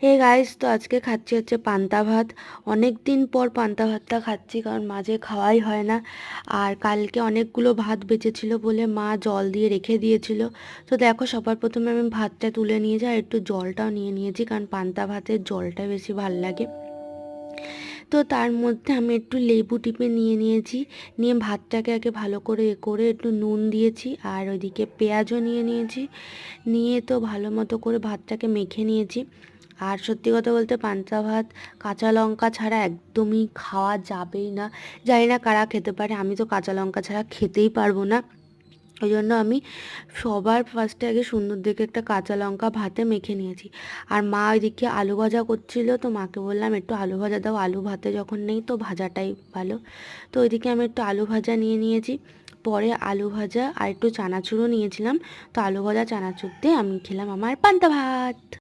Hey guys, তো আজকে খাচ্ছি হচ্ছে পান্তা ভাত। অনেক দিন পর পান্তা ভাতটা খাচ্ছি, কারণ মাঝে খাওয়াই হয় না। আর কালকে অনেকগুলো ভাত বেঁচেছিল বলে মা জল দিয়ে রেখে দিয়েছিল। তো দেখো, সবার প্রথমে আমি ভাতটা তুলে নিয়ে যাই, আর একটু জলটাও নিয়ে নিয়েছি, কারণ পান্তা ভাতের জলটা বেশি ভাল লাগে। তো তার মধ্যে আমি একটু লেবু টিপে নিয়ে নিয়েছি। নিয়ে ভাতটাকে আগে ভালো করে করে একটু নুন দিয়েছি, আর ওইদিকে পেঁয়াজও নিয়ে নিয়েছি। নিয়ে তো ভালো মতো করে ভাতটাকে মেখে নিয়েছি। আর সত্যি কথা বলতে পান্তা ভাত কাঁচা লঙ্কা ছাড়া একদমই খাওয়া যাবেই না। জানি না কারা খেতে পারে, আমি তো কাঁচা লঙ্কা ছাড়া খেতেই পারবো না। ওই জন্য আমি সবার ফার্স্টে আগে সুন্দর দেখে একটা কাঁচা লঙ্কা ভাতে মেখে নিয়েছি। আর মা ওইদিকে আলু ভাজা করছিল, তো মাকে বললাম একটু আলু ভাজা দাও, আলু ভাতে যখন নেই তো ভাজাটাই ভালো। তো ওইদিকে আমি একটু আলু ভাজা নিয়ে নিয়েছি। পরে আলু ভাজা আর একটু চানাচুরও নিয়েছিলাম। তো আলু ভাজা চানাচুর দিয়ে আমি খেলাম আমার পান্তা ভাত।